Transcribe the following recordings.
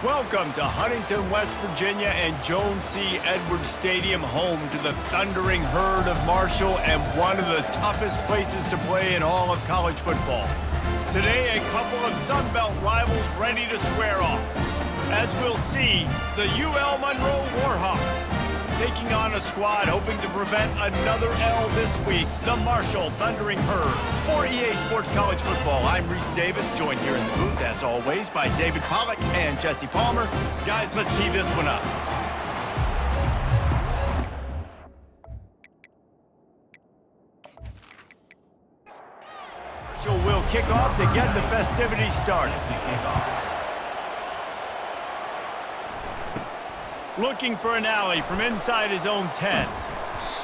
Welcome to Huntington, West Virginia and Jones C. Edwards Stadium, home to the thundering herd of Marshall and one of the toughest places to play in all of college football. Today, a couple of Sun Belt rivals ready to square off. As we'll see, the UL Monroe Warhawks taking on a squad hoping to prevent another L this week, the Marshall Thundering Herd. For EA Sports College Football, I'm Reese Davis, joined here in the booth, as always, by David Pollack and Jesse Palmer. Guys, let's tee this one up. Marshall will kick off to get the festivities started. Looking for an alley from inside his own 10.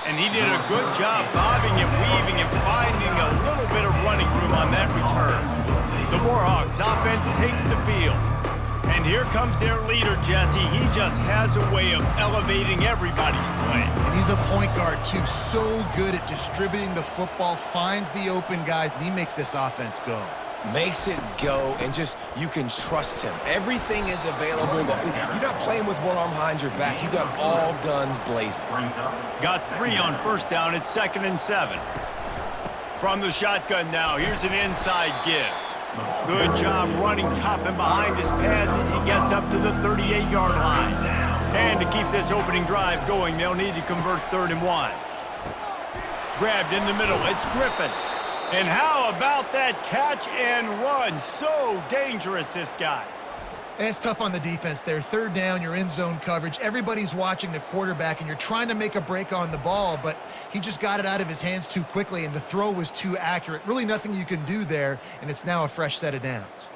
And he did a good job bobbing and weaving and finding a little bit of running room on that return. The Warhawks offense takes the field. And here comes their leader, Jesse. He just has a way of elevating everybody's play. And he's a point guard, too. So good at distributing the football, finds the open guys, and he makes this offense go. Makes it go, and just, you can trust him. Everything is available. You're not playing with one arm behind your back. You got all guns blazing. Got 3 on first down. It's 2nd and 7. From the shotgun now, here's an inside give. Good job running tough and behind his pads as he gets up to the 38-yard line. And to keep this opening drive going, they'll need to convert 3rd and 1. Grabbed in the middle. It's Griffin. And how about that catch and run? So dangerous, this guy. And it's tough on the defense there. 3rd down, you're in zone coverage. Everybody's watching the quarterback, and you're trying to make a break on the ball, but he just got it out of his hands too quickly, and the throw was too accurate. Really nothing you can do there, and it's now a fresh set of downs.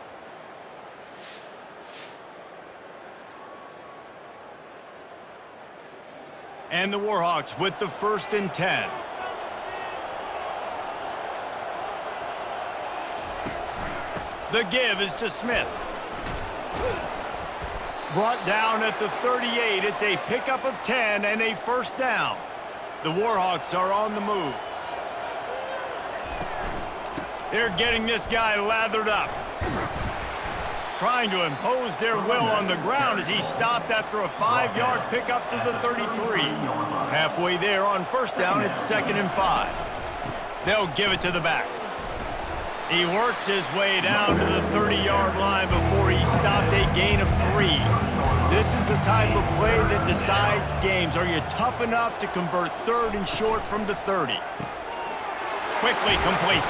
And the Warhawks with the 1st and 10. The give is to Smith. Brought down at the 38. It's a pickup of 10 and a 1st down. The Warhawks are on the move. They're getting this guy lathered up. Trying to impose their will on the ground as he stopped after a 5-yard pickup to the 33. Halfway there on 1st down, it's 2nd and 5. They'll give it to the back. He works his way down to the 30-yard line before he stopped a gain of 3. This is the type of play that decides games. Are you tough enough to convert 3rd and short from the 30? Quickly complete.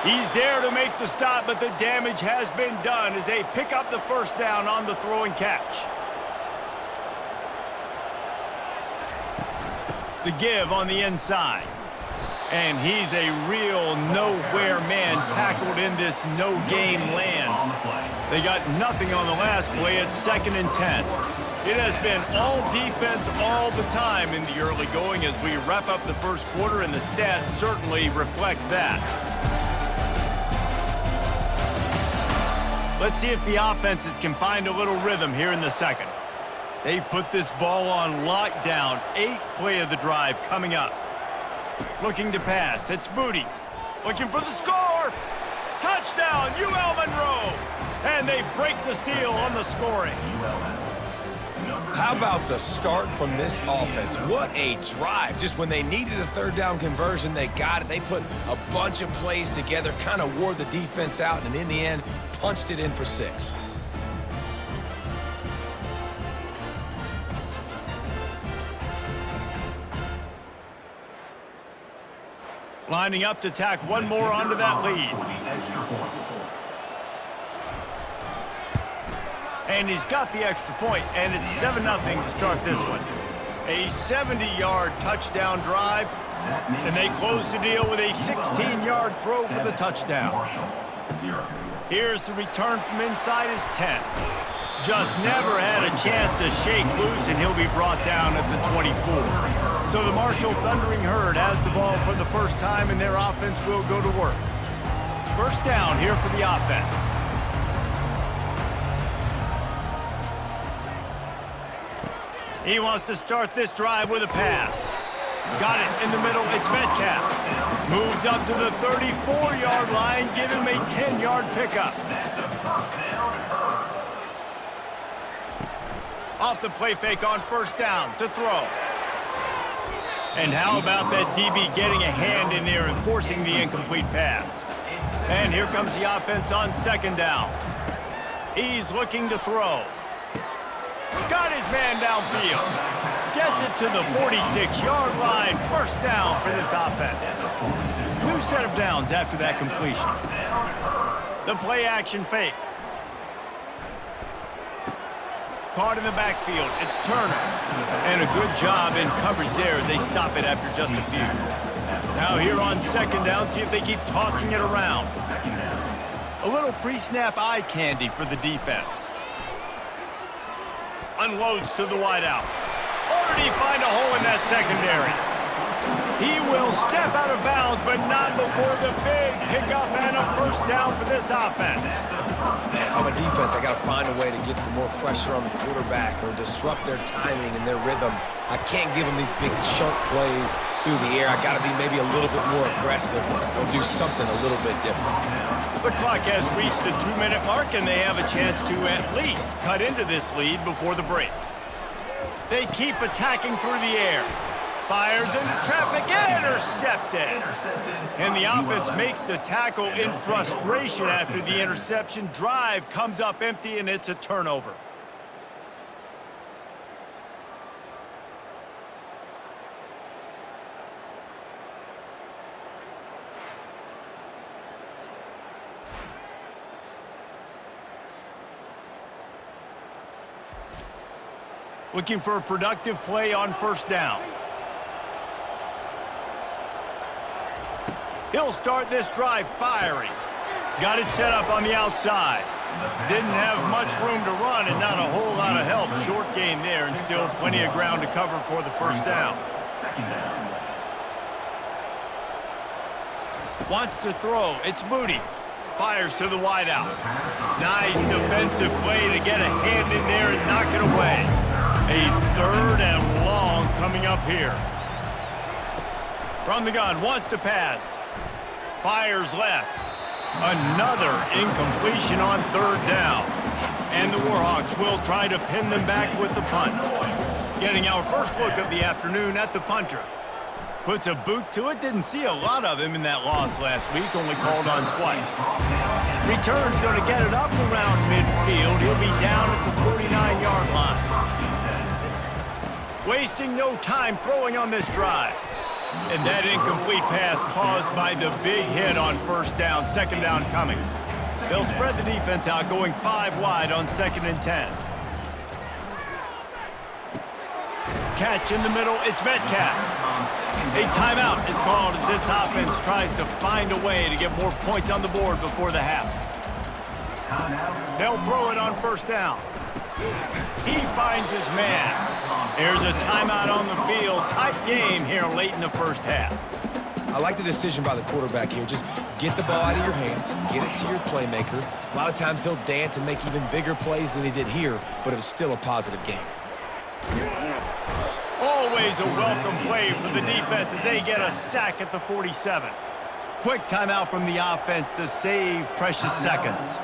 He's there to make the stop, but the damage has been done as they pick up the 1st down on the throw and catch. The give on the inside. And he's a real nowhere man tackled in this no-gain land. They got nothing on the last play. It's 2nd and 10. It has been all defense all the time in the early going as we wrap up the 1st quarter, and the stats certainly reflect that. Let's see if the offenses can find a little rhythm here in the 2nd. They've put this ball on lockdown. 8th play of the drive coming up. Looking to pass. It's Booty. Looking for the score. Touchdown, UL Monroe. And they break the seal on the scoring. How about the start from this offense? What a drive. Just when they needed a 3rd down conversion, they got it. They put a bunch of plays together, kind of wore the defense out, and in the end, punched it in for 6. Lining up to tack one more onto that lead. And he's got the extra point, and it's 7-0 to start this one. A 70-yard touchdown drive, and they close the deal with a 16-yard throw for the touchdown. Here's the return from inside his 10. Just never had a chance to shake loose, and he'll be brought down at the 24. So the Marshall Thundering Herd has the ball for the 1st time, and their offense will go to work. 1st down here for the offense. He wants to start this drive with a pass. Got it in the middle. It's Metcalf. Moves up to the 34-yard line. Give him a 10-yard pickup. Off the play fake on first down to throw. And how about that DB getting a hand in there and forcing the incomplete pass? And here comes the offense on second down. He's looking to throw. Got his man downfield. Gets it to the 46-yard line. First down for this offense. New set of downs after that completion. The play action fake. Caught in the backfield. It's Turner. And a good job in coverage there as they stop it after just a few. Now here on second down, see if they keep tossing it around. A little pre-snap eye candy for the defense. Unloads to the wideout. Already find a hole in that secondary. He will step out of bounds, but not before the big pickup and a first down for this offense. Man, if I'm a defense, I got to find a way to get some more pressure on the quarterback or disrupt their timing and their rhythm. I can't give them these big chunk plays through the air. I got to be maybe a little bit more aggressive or do something a little bit different. The clock has reached the 2-minute mark, and they have a chance to at least cut into this lead before the break. They keep attacking through the air. Fires into traffic, intercepted. And the offense makes the tackle in frustration after the interception. Drive comes up empty, and it's a turnover. Looking for a productive play on first down. He'll start this drive firing. Got it set up on the outside. Didn't have much room to run and not a whole lot of help. Short gain there and still plenty of ground to cover for the first down. Wants to throw. It's Moody. Fires to the wideout. Nice defensive play to get a hand in there and knock it away. A third and long coming up here. From the gun, wants to pass. Fires left. Another incompletion on third down. And the Warhawks will try to pin them back with the punt. Getting our first look of the afternoon at the punter. Puts a boot to it. Didn't see a lot of him in that loss last week. Only called on twice. Return's going to get it up around midfield. He'll be down at the 49-yard line. Wasting no time throwing on this drive. And that incomplete pass caused by the big hit on first down. Second down coming. They'll spread the defense out, going 5 wide on 2nd and 10. Catch in the middle. It's Metcalf. A timeout is called as this offense tries to find a way to get more points on the board before the half. They'll throw it on first down. He finds his man. There's a timeout on the field. Tight game here late in the first half. I like the decision by the quarterback here. Just get the ball out of your hands, get it to your playmaker. A lot of times he'll dance and make even bigger plays than he did here, but it was still a positive game. Always a welcome play for the defense as they get a sack at the 47. Quick timeout from the offense to save precious seconds.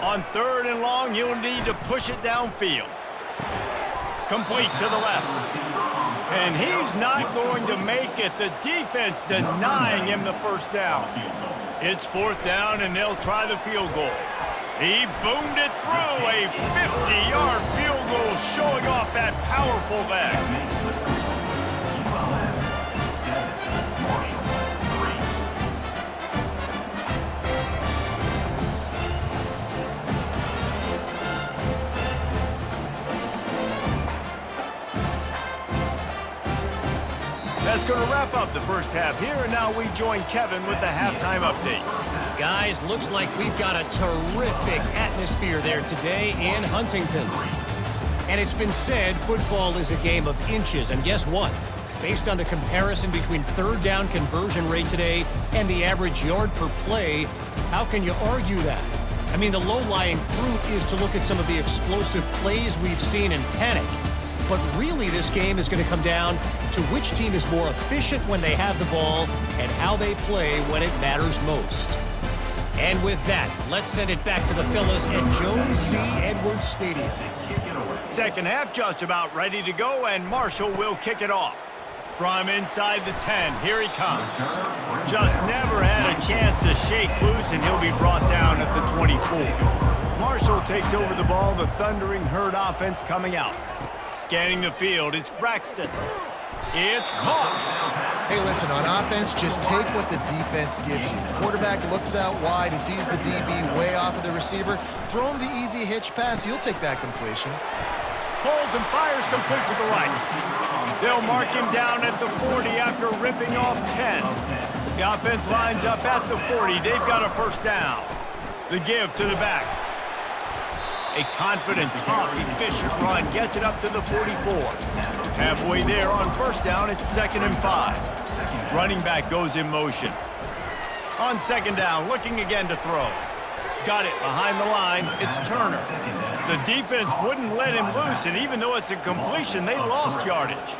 On third and long, you'll need to push it downfield. Complete to the left. And he's not going to make it. The defense denying him the first down. It's fourth down, and they'll try the field goal. He boomed it through. A 50-yard field goal showing off that powerful leg. That's going to wrap up the first half here, and now we join Kevin with the halftime update. Guys, looks like we've got a terrific atmosphere there today in Huntington. And it's been said football is a game of inches, and guess what? Based on the comparison between third down conversion rate today and the average yard per play, how can you argue that? I mean, the low-lying fruit is to look at some of the explosive plays we've seen in panic. But really, this game is going to come down to which team is more efficient when they have the ball and how they play when it matters most. And with that, let's send it back to the fellas at Jones C. Edwards Stadium. Second half just about ready to go, and Marshall will kick it off. From inside the 10, here he comes. Just never had a chance to shake loose, and he'll be brought down at the 24. Marshall takes over the ball, the thundering herd offense coming out. Scanning the field, it's Braxton. It's caught. Hey, listen, on offense, just take what the defense gives you. Quarterback looks out wide, he sees the DB way off of the receiver. Throw him the easy hitch pass, you'll take that completion. Holds and fires complete to the right. They'll mark him down at the 40 after ripping off 10. The offense lines up at the 40. They've got a first down. The give to the back. A confident, tough, efficient run gets it up to the 44. Halfway there on first down, it's 2nd and 5. Running back goes in motion. On second down, looking again to throw. Got it behind the line. It's Turner. The defense wouldn't let him loose, and even though it's a completion, they lost yardage.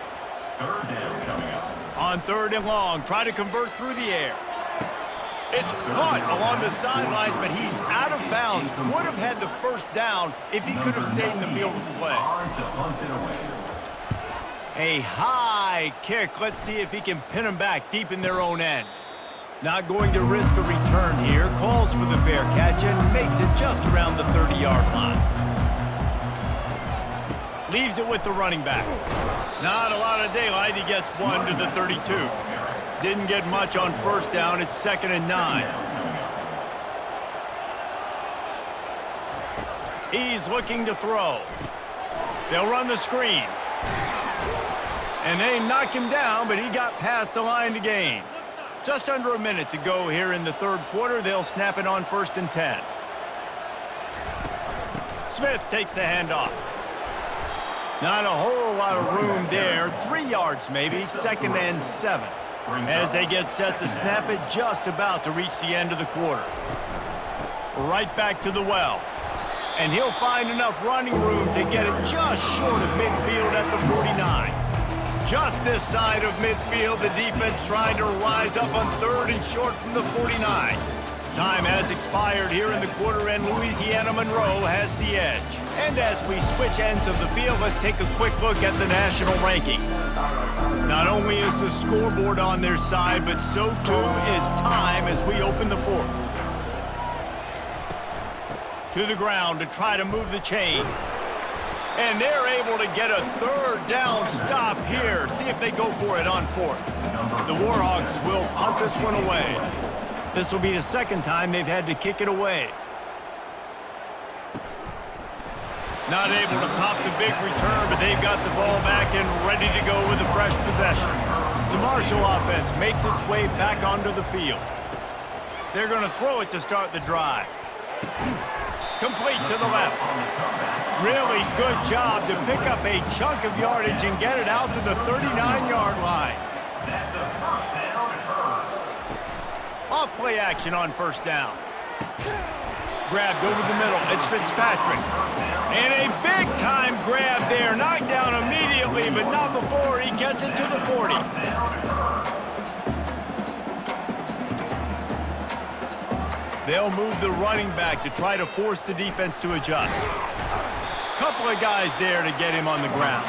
On 3rd and long, try to convert through the air. It's caught along the sidelines, but he's out of bounds. Would have had the first down if he could have stayed in the field of play. A high kick. Let's see if he can pin him back deep in their own end. Not going to risk a return here. Calls for the fair catch and makes it just around the 30-yard line. Leaves it with the running back. Not a lot of daylight. He gets one to the 32. Didn't get much on first down. It's 2nd and 9. He's looking to throw. They'll run the screen. And they knock him down, but he got past the line to gain. Just under a minute to go here in the 3rd quarter. They'll snap it on 1st and 10. Smith takes the handoff. Not a whole lot of room there. 3 yards maybe. 2nd and 7. As they get set to snap it, just about to reach the end of the quarter. Right back to the well. And he'll find enough running room to get it just short of midfield at the 49. Just this side of midfield, the defense trying to rise up on 3rd and short from the 49. Time has expired here in the quarter, and Louisiana Monroe has the edge. And as we switch ends of the field, let's take a quick look at the national rankings. Not only is the scoreboard on their side, but so too is time as we open the 4th. To the ground to try to move the chains. And they're able to get a 3rd down stop here. See if they go for it on 4th. The Warhawks will punt this one away. This will be the 2nd time they've had to kick it away. Not able to pop the big return, but they've got the ball back and ready to go with a fresh possession. The Marshall offense makes its way back onto the field. They're going to throw it to start the drive. Complete to the left. Really good job to pick up a chunk of yardage and get it out to the 39-yard line. Off play action on first down. Grabbed over the middle. It's Fitzpatrick. And a big-time grab there. Knocked down immediately, but not before he gets it to the 40. They'll move the running back to try to force the defense to adjust. Couple of guys there to get him on the ground.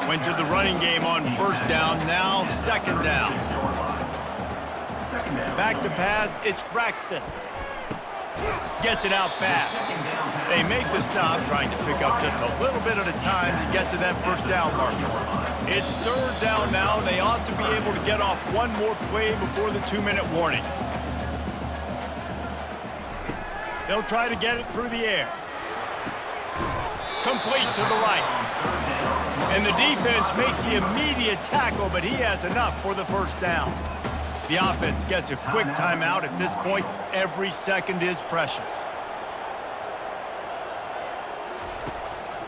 Went to the running game on first down, now 2nd down. Back to pass, it's Braxton. Gets it out fast. They make the stop, trying to pick up just a little bit at a time to get to that first down marker. It's 3rd down now. They ought to be able to get off one more play before the 2-minute warning. They'll try to get it through the air. Complete to the right. And the defense makes the immediate tackle, but he has enough for the first down. The offense gets a quick timeout. At this point, every second is precious.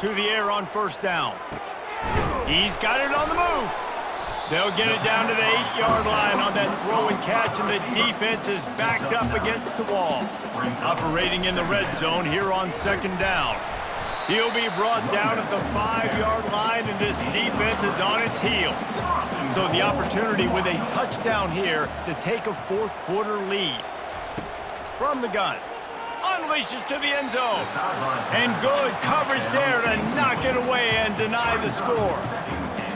To the air on first down. He's got it on the move. They'll get it down to the 8-yard line on that throw and catch, and the defense is backed up against the wall. Operating in the red zone here on 2nd down. He'll be brought down at the 5-yard line, and this defense is on its heels. So the opportunity with a touchdown here to take a 4th quarter lead. from the gun. Unleashes to the end zone. And good coverage there to knock it away and deny the score.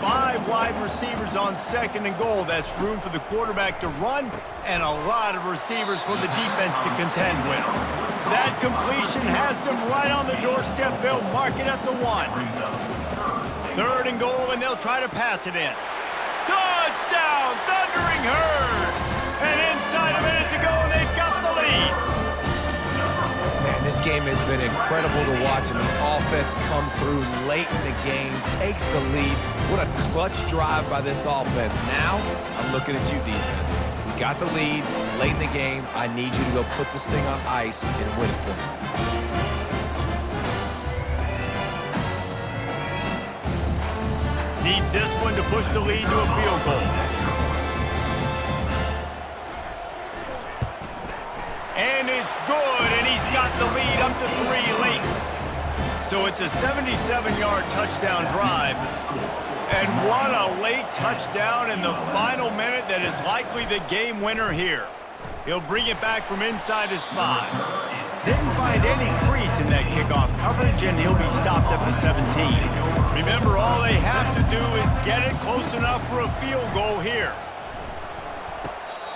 5 wide receivers on 2nd and goal. That's room for the quarterback to run and a lot of receivers for the defense to contend with. That completion has them right on the doorstep. They'll mark it at the 1. 3rd and goal, and they'll try to pass it in. Touchdown, Thundering Herd! And inside a minute to go, and they've got the lead. Man, this game has been incredible to watch, and the offense comes through late in the game, takes the lead. What a clutch drive by this offense. Now, I'm looking at you, defense. We got the lead late in the game. I need you to go put this thing on ice and win it for me. Needs this one to push the lead to a field goal. And it's good, and he's got the lead up to 3 late. So it's a 77-yard touchdown drive. And what a late touchdown in the final minute that is likely the game winner here. He'll bring it back from inside his 5. Didn't find any crease in that kickoff coverage, and he'll be stopped at the 17. Remember, all they have to do is get it close enough for a field goal here.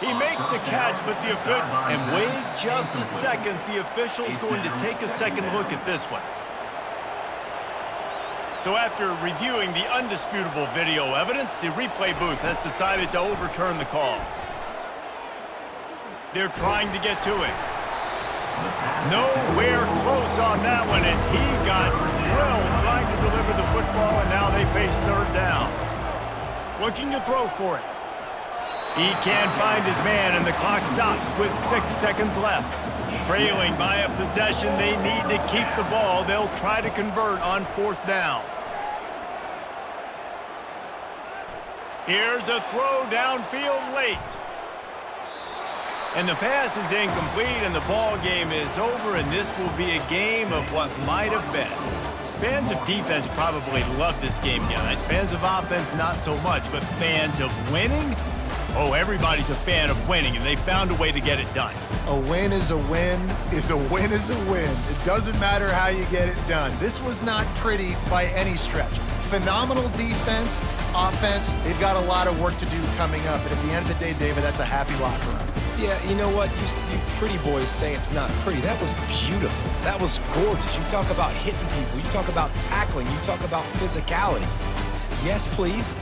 He makes the catch, but and wait just a second, the official's going to take a second look at this one. So after reviewing the undisputable video evidence, the replay booth has decided to overturn the call. They're trying to get to it. Nowhere close on that one as he got drilled trying to deliver the football, and now they face 3rd down. Looking to throw for it. He can't find his man, and the clock stops with 6 seconds left. Trailing by a possession, they need to keep the ball. They'll try to convert on 4th down. Here's a throw downfield late. And the pass is incomplete, and the ball game is over, and this will be a game of what might have been. Fans of defense probably love this game, guys. Fans of offense, not so much, but fans of winning? Oh, everybody's a fan of winning, and they found a way to get it done. A win is a win is a win is a win. It doesn't matter how you get it done. This was not pretty by any stretch. Phenomenal defense, offense. They've got a lot of work to do coming up, but at the end of the day, David, that's a happy locker room. Yeah, you know what? You pretty boys say it's not pretty. That was beautiful. That was gorgeous. You talk about hitting people. You talk about tackling. You talk about physicality. Yes, please.